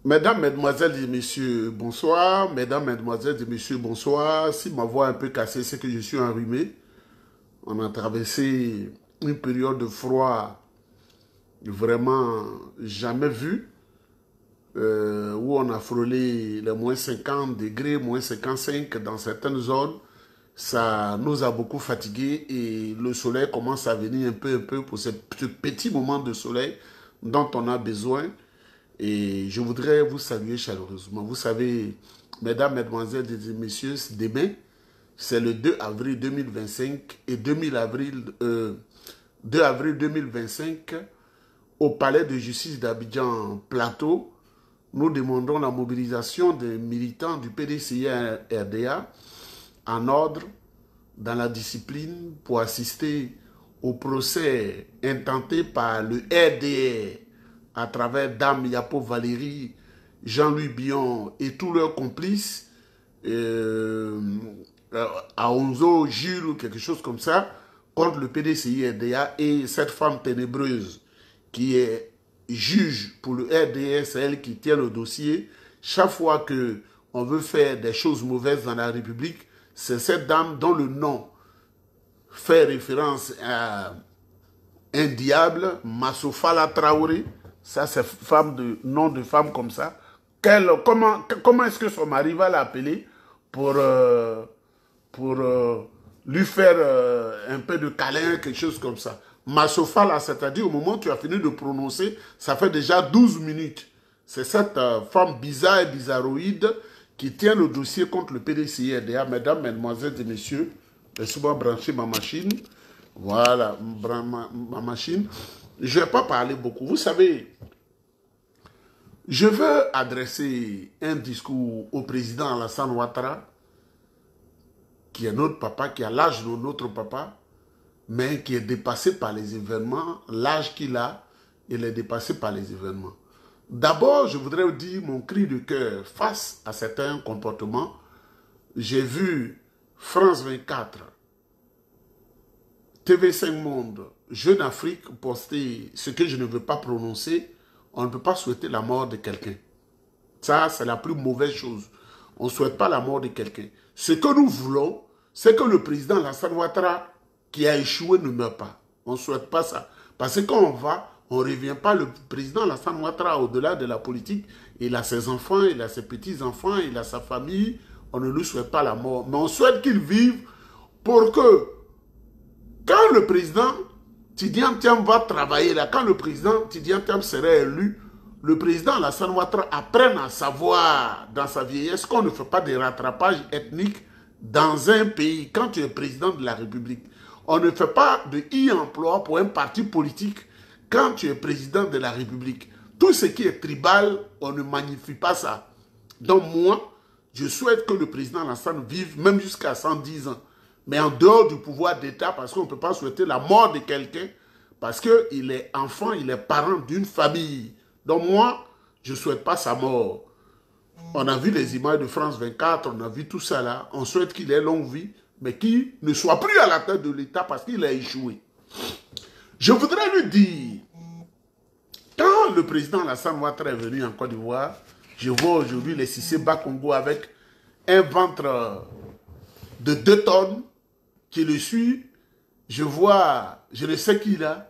Mesdames, Mesdemoiselles et Messieurs, bonsoir. Mesdames, Mesdemoiselles et Messieurs, bonsoir. Si ma voix est un peu cassée, c'est que je suis enrhumé. On a traversé une période de froid vraiment jamais vue, où on a frôlé les moins 50 degrés, moins 55 dans certaines zones. Ça nous a beaucoup fatigués et le soleil commence à venir un peu pour ce petit moment de soleil dont on a besoin. Et je voudrais vous saluer chaleureusement. Vous savez, mesdames, mesdemoiselles et messieurs, demain, c'est le 2 avril 2025 et 2 avril 2025, au palais de justice d'Abidjan Plateau, nous demandons la mobilisation des militants du PDCI-RDA en ordre, dans la discipline, pour assister au procès intenté par le RDR à travers Dame Yapo Valérie, Jean-Louis Bion et tous leurs complices, à Onzo, Jules ou quelque chose comme ça, contre le PDCI-RDA et cette femme ténébreuse qui est juge pour le RDR, c'est elle qui tient le dossier. Chaque fois qu'on veut faire des choses mauvaises dans la République, c'est cette dame dont le nom fait référence à un diable, Massofala Traoré. Ça, c'est nom de femme comme ça. Comment est-ce que son mari va l'appeler pour lui faire un peu de câlin, quelque chose comme ça. Massofala, c'est-à-dire au moment où tu as fini de prononcer, ça fait déjà 12 minutes. C'est cette femme bizarre et bizarroïde qui tient le dossier contre le PDCI-RDA. Mesdames, Mesdemoiselles et Messieurs, laissez-moi brancher ma machine. Voilà, ma machine. Je ne vais pas parler beaucoup. Vous savez, je veux adresser un discours au président Alassane Ouattara, qui est notre papa, qui a l'âge de notre papa, mais qui est dépassé par les événements. L'âge qu'il a, il est dépassé par les événements. D'abord, je voudrais vous dire mon cri de cœur face à certains comportements. J'ai vu France 24, TV5 Monde, Jeune Afrique poster ce que je ne veux pas prononcer. On ne peut pas souhaiter la mort de quelqu'un. Ça, c'est la plus mauvaise chose. On ne souhaite pas la mort de quelqu'un. Ce que nous voulons, c'est que le président Alassane Ouattara, qui a échoué, ne meure pas. On ne souhaite pas ça. Parce que quand on va, on ne revient pas. Le président Alassane Ouattara, au-delà de la politique, il a ses enfants, il a ses petits-enfants, il a sa famille. On ne lui souhaite pas la mort. Mais on souhaite qu'il vive pour que, quand le président Tidiane Thiam va travailler là, quand le président Tidiane Thiam serait élu, le président Alassane Ouattara apprenne à savoir dans sa vieillesse qu'on ne fait pas de rattrapage ethnique dans un pays. Quand tu es président de la République, on ne fait pas de e-emploi pour un parti politique quand tu es président de la République. Tout ce qui est tribal, on ne magnifie pas ça. Donc moi, je souhaite que le président Alassane vive même jusqu'à 110 ans. Mais en dehors du pouvoir d'État, parce qu'on ne peut pas souhaiter la mort de quelqu'un, parce qu'il est enfant, il est parent d'une famille. Donc moi, je ne souhaite pas sa mort. On a vu les images de France 24, on a vu tout ça là. On souhaite qu'il ait longue vie, mais qu'il ne soit plus à la tête de l'État parce qu'il a échoué. Je voudrais lui dire, quand le président Alassane Ouattara est venu en Côte d'Ivoire, je vois aujourd'hui les Cissé Bakongo avec un ventre de 2 tonnes qui le suit. Je vois, je ne sais qui là,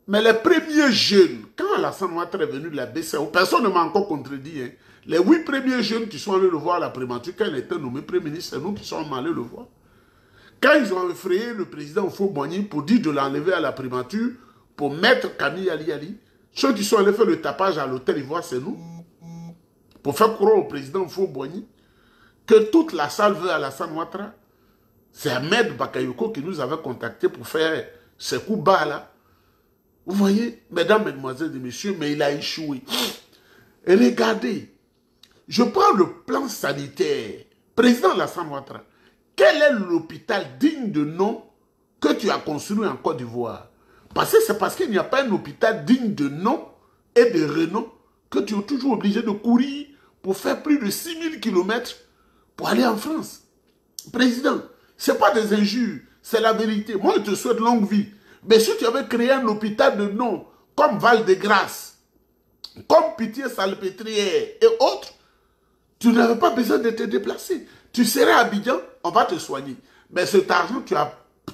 mais les premiers jeunes, quand Alassane Ouattara est venu de la BCAO, personne ne m'a encore contredit. Hein. Les 8 premiers jeunes qui sont allés le voir à la primature, quand il était nommé Premier ministre, c'est nous qui sommes allés le voir. Quand ils ont effrayé le président Houphouët-Boigny pour dire de l'enlever à la primature, pour mettre Camille Ali, ceux qui sont allés faire le tapage à l'hôtel Ivoire, c'est nous. Pour faire croire au président Houphouët-Boigny que toute la salle veut Alassane Ouattara. C'est Ahmed Bakayoko qui nous avait contacté pour faire ces coups bas là. Vous voyez, mesdames, mesdemoiselles et messieurs, mais il a échoué. Et regardez, je prends le plan sanitaire. Président Alassane Ouattara, quel est l'hôpital digne de nom que tu as construit en Côte d'Ivoire? Parce que c'est parce qu'il n'y a pas un hôpital digne de nom et de renom que tu es toujours obligé de courir pour faire plus de 6000 km pour aller en France. Président, ce n'est pas des injures, c'est la vérité. Moi, je te souhaite longue vie. Mais si tu avais créé un hôpital de nom comme Val-de-Grâce, comme pitié salpêtrière et autres, tu n'avais pas besoin de te déplacer. Tu serais à Abidjan, on va te soigner. Mais cet argent,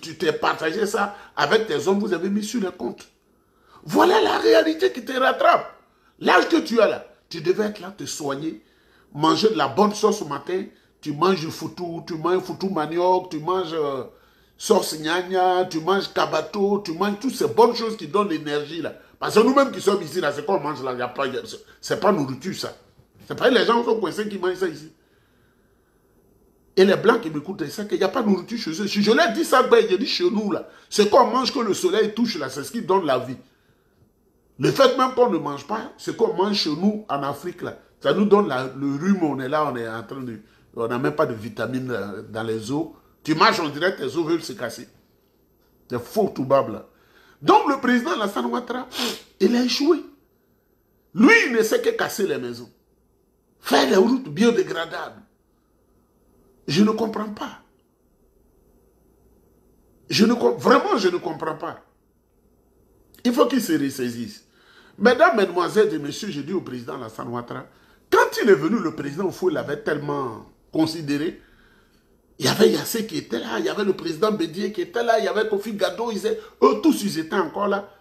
tu t'es partagé ça avec tes hommes, vous avez mis sur le compte. Voilà la réalité qui te rattrape. L'âge que tu as là, tu devais être là, te soigner, manger de la bonne sauce au matin, tu manges du foutou, tu manges foutou manioc, tu manges sauce gnagna, tu manges kabato, tu manges toutes ces bonnes choses qui donnent l'énergie là. Parce que nous-mêmes qui sommes ici, là, c'est qu'on mange là, c'est pas nourriture ça. C'est pas les gens qui sont coincés qui mangent ça ici. Et les blancs qui m'écoutent, c'est ça qu'il n'y a pas de nourriture chez eux. Si je leur dis ça, ben, je dis chez nous là, c'est qu'on mange que le soleil touche là, c'est ce qui donne la vie. Le fait même qu'on ne mange pas, c'est qu'on mange chez nous en Afrique là. Ça nous donne le rhume, on est là, on est en train de... On n'a même pas de vitamines dans les os. Tu marches, on dirait que tes os veulent se casser. C'est faux tout bas là. Donc le président Alassane Ouattara, il a échoué. Lui, il ne sait que casser les maisons. Faire des routes biodégradables. Je ne comprends pas. Vraiment, je ne comprends pas. Il faut qu'il se ressaisisse. Mesdames, mesdemoiselles et messieurs, j'ai dit au président Alassane Ouattara, quand il est venu, le président Oufou l'avait tellement considéré. Il y avait Yassé qui était là, il y avait le président Bédié qui était là, il y avait Kofi Gado, eux tous ils étaient encore là.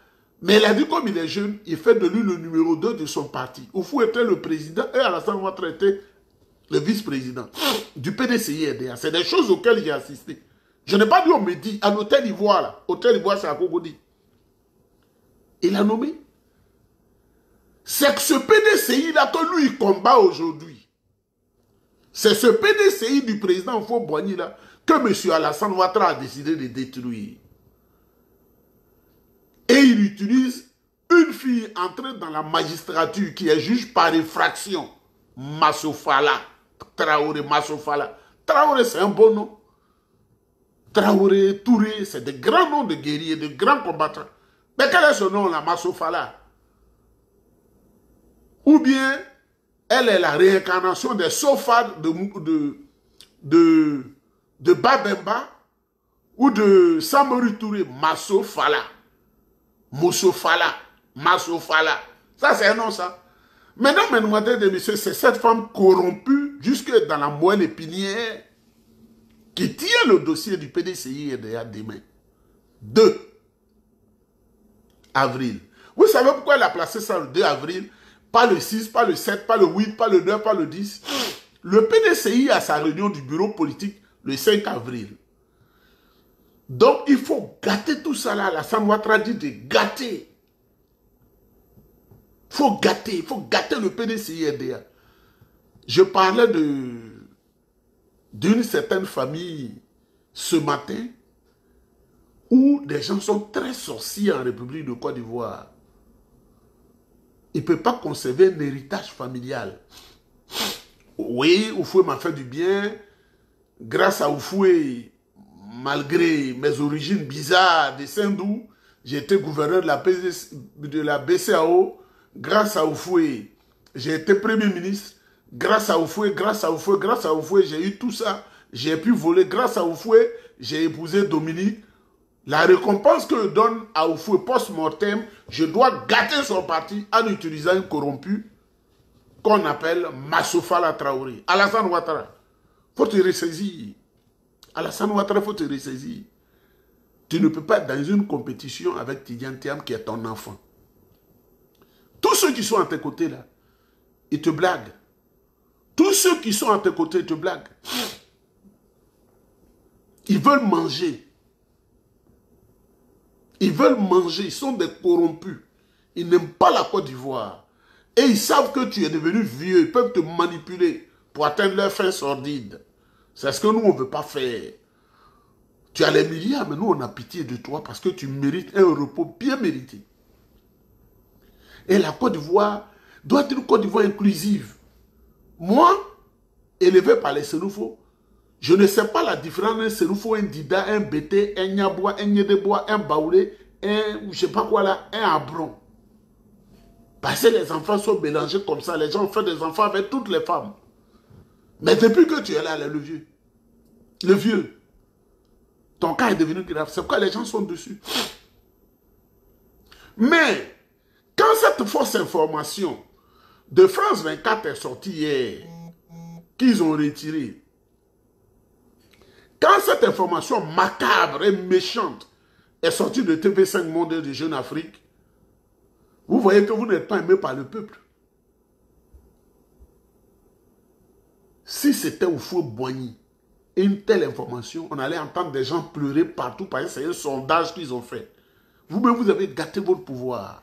Mais il a dit comme il est jeune, il fait de lui le numéro 2 de son parti. Oufou était le président et Alassane Ouattara était le vice-président du PDCI-RDA. C'est des choses auxquelles j'ai assisté. Je n'ai pas dit on me dit, à l'hôtel Ivoire là, hôtel Ivoire c'est à Cogodi. Il a nommé. C'est que ce PDCI là que lui il combat aujourd'hui. C'est ce PDCI du président Houphouët-Boigny là que M. Alassane Ouattara a décidé de détruire. Et il utilise une fille entrée dans la magistrature qui est juge par effraction. Massofala. Traoré Massofala. Traoré c'est un bon nom. Traoré, Touré, c'est des grands noms de guerriers, de grands combattants. Mais quel est ce nom là, Massofala? Ou bien elle est la réincarnation des Sofades de Babemba ou de Samori Touré, Massofala. Moussofala, Massofala. Ça, c'est un nom, ça. Mesdames, mesdemoiselles et messieurs, c'est cette femme corrompue jusque dans la moelle épinière qui tient le dossier du PDCI et des mains. 2 avril. Vous savez pourquoi elle a placé ça le 2 avril? Pas le 6, pas le 7, pas le 8, pas le 9, pas le 10. Le PDCI a sa réunion du bureau politique le 5 avril. Donc, il faut gâter tout ça là. Alassane Ouattara dit de gâter. Il faut gâter le PDCI-RDA. Je parlais d'une certaine famille ce matin où des gens sont très sorciers en République de Côte d'Ivoire. Il ne peut pas conserver un héritage familial. Oui, Oufoué m'a fait du bien. Grâce à Oufoué, malgré mes origines bizarres de Saint-Dou, j'ai été gouverneur de la BCAO. Grâce à Oufoué, j'ai été premier ministre. Grâce à Oufoué, j'ai eu tout ça. J'ai pu voler. Grâce à Oufoué, j'ai épousé Dominique. La récompense que je donne à Oufoué post-mortem, je dois gâter son parti en utilisant un corrompu qu'on appelle Massofala Traoré. Alassane Ouattara, il faut te ressaisir. Alassane Ouattara, il faut te ressaisir. Tu ne peux pas être dans une compétition avec Tidiane Thiam qui est ton enfant. Tous ceux qui sont à tes côtés là, ils te blaguent. Tous ceux qui sont à tes côtés, ils te blaguent. Ils veulent manger. Ils veulent manger, ils sont des corrompus. Ils n'aiment pas la Côte d'Ivoire. Et ils savent que tu es devenu vieux. Ils peuvent te manipuler pour atteindre leurs fins sordides. C'est ce que nous, on ne veut pas faire. Tu as les milliards, mais nous, on a pitié de toi parce que tu mérites un repos bien mérité. Et la Côte d'Ivoire doit être une Côte d'Ivoire inclusive. Moi, élevé par les Sénoufos, je ne sais pas la différence d'un Sénoufo, un Dida, un Bété, un Nyabois, un Nyedebois, un Baoulé, un, je ne sais pas quoi là, un Abron. Parce que les enfants sont mélangés comme ça, les gens font des enfants avec toutes les femmes. Mais depuis que tu es là, le vieux, ton cas est devenu grave. C'est pourquoi les gens sont dessus. Mais, quand cette fausse information de France 24 est sorti hier, qu'ils ont retiré. Quand cette information macabre et méchante est sortie de TV5 Monde de Jeune Afrique, vous voyez que vous n'êtes pas aimé par le peuple. Si c'était au faux Boigny, une telle information, on allait entendre des gens pleurer partout parce que c'est un sondage qu'ils ont fait. Vous-même, vous avez gâté votre pouvoir.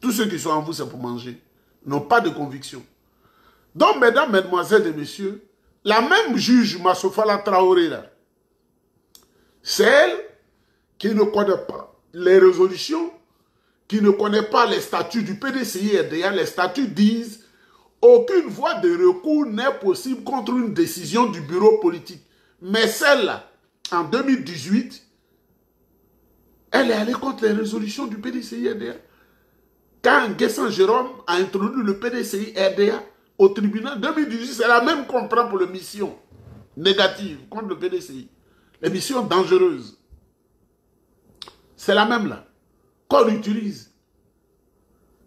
Tous ceux qui sont en vous, c'est pour manger. N'ont pas de conviction. Donc, mesdames, mesdemoiselles et messieurs, la même juge Massofala Traoré, là, c'est elle qui ne connaît pas les résolutions, qui ne connaît pas les statuts du PDCI RDA. Les statuts disent aucune voie de recours n'est possible contre une décision du bureau politique. Mais celle-là, en 2018, elle est allée contre les résolutions du PDCI RDA. Quand Guessan Jérôme a introduit le PDCI RDA au tribunal 2018, c'est la même qu'on prend pour les missions négatives contre le PDCI. Les missions dangereuses. C'est la même là qu'on utilise.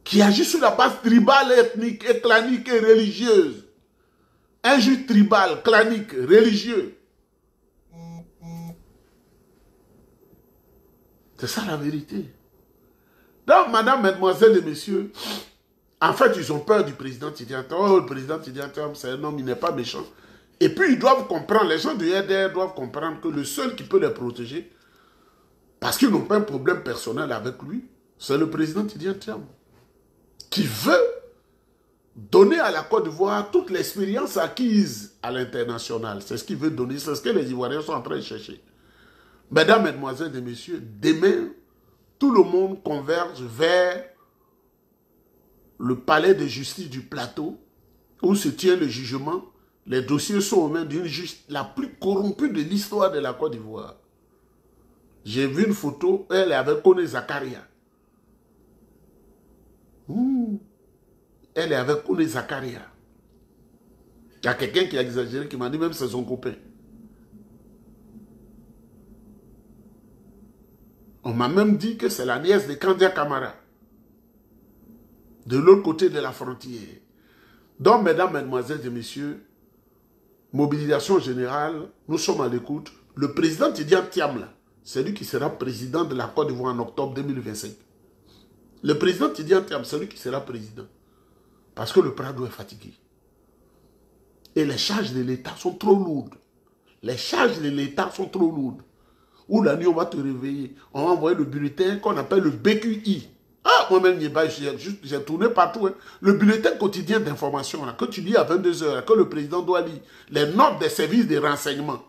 Qui agit sur la base tribale, ethnique, et clanique et religieuse. Un juge tribal, clanique, religieux. C'est ça la vérité. Donc, madame, mesdemoiselles et messieurs, en fait, ils ont peur du président Tidjanta. Oh, le président Tidjanta, c'est un homme, il n'est pas méchant. Et puis, ils doivent comprendre, les gens du RDR doivent comprendre que le seul qui peut les protéger, parce qu'ils n'ont pas un problème personnel avec lui, c'est le président Tidjanta, qui veut donner à la Côte d'Ivoire toute l'expérience acquise à l'international. C'est ce qu'il veut donner, c'est ce que les Ivoiriens sont en train de chercher. Mesdames, mesdemoiselles et messieurs, demain, tout le monde converge vers le palais de justice du plateau où se tient le jugement. Les dossiers sont aux mains d'une juge la plus corrompue de l'histoire de la Côte d'Ivoire. J'ai vu une photo, elle est avec Kone Zakaria. Elle est avec Kone Zakaria. Il y a quelqu'un qui a exagéré, qui m'a dit même c'est son copain. On m'a même dit que c'est la nièce de Kandia Kamara. De l'autre côté de la frontière. Donc, mesdames, mesdemoiselles et messieurs, mobilisation générale, nous sommes à l'écoute. Le président Tidiane Thiam, c'est lui qui sera président de la Côte d'Ivoire en octobre 2025. Le président Tidiane Thiam, c'est lui qui sera président. Parce que le Prado est fatigué. Et les charges de l'État sont trop lourdes. Les charges de l'État sont trop lourdes. Où la nuit, on va te réveiller. On va envoyer le bulletin qu'on appelle le BQI. Ah, moi-même, j'ai tourné partout. Hein. Le bulletin quotidien d'information, que tu lis à 22 h, que le président doit lire. Les notes des services de renseignement.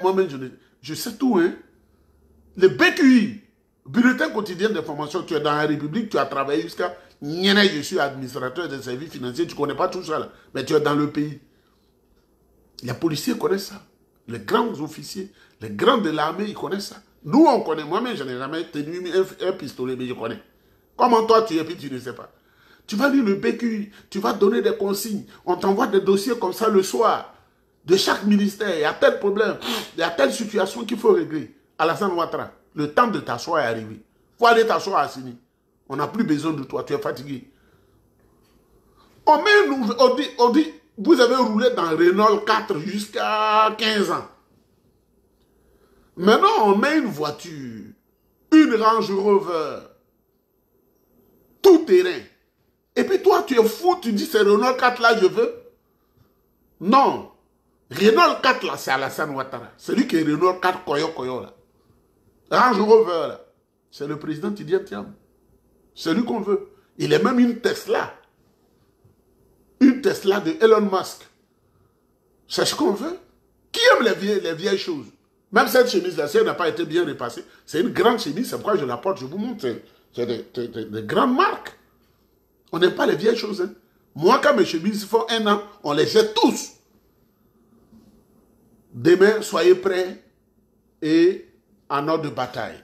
Moi-même, je sais tout. Hein. Le BQI, bulletin quotidien d'information, tu es dans la République, tu as travaillé jusqu'à... Je suis administrateur des services financiers, tu ne connais pas tout ça, là, mais tu es dans le pays. Les policiers connaissent ça. Les grands officiers, les grands de l'armée, ils connaissent ça. Nous, on connaît. Moi-même, je n'ai jamais tenu un pistolet, mais je connais. Comment toi, tu es, puis tu ne sais pas. Tu vas lire le BQ, tu vas donner des consignes. On t'envoie des dossiers comme ça le soir. De chaque ministère, il y a tel problème, il y a telle situation qu'il faut régler. Alassane Ouattara, le temps de t'asseoir est arrivé. Il faut aller t'asseoir à Sini. On n'a plus besoin de toi, tu es fatigué. On dit, vous avez roulé dans Renault 4 jusqu'à 15 ans. Maintenant, on met une voiture, une Range Rover, tout terrain. Et puis toi, tu es fou, tu dis c'est Renault 4 là, je veux. Non. Renault 4 là, c'est Alassane Ouattara. Celui qui est Renault 4 Koyo là. Range Rover là, c'est le président Tidiane Thiam. C'est lui qu'on veut. Il est même une Tesla. Une Tesla de Elon Musk. C'est ce qu'on veut. Qui aime les vieilles choses? Même cette chemise-là, si elle n'a pas été bien repassée, c'est une grande chemise, c'est pourquoi je la porte, je vous montre. C'est des grandes marques. On n'aime pas les vieilles choses. Hein. Moi, quand mes chemises font 1 an, on les jette tous. Demain, soyez prêts et en ordre de bataille.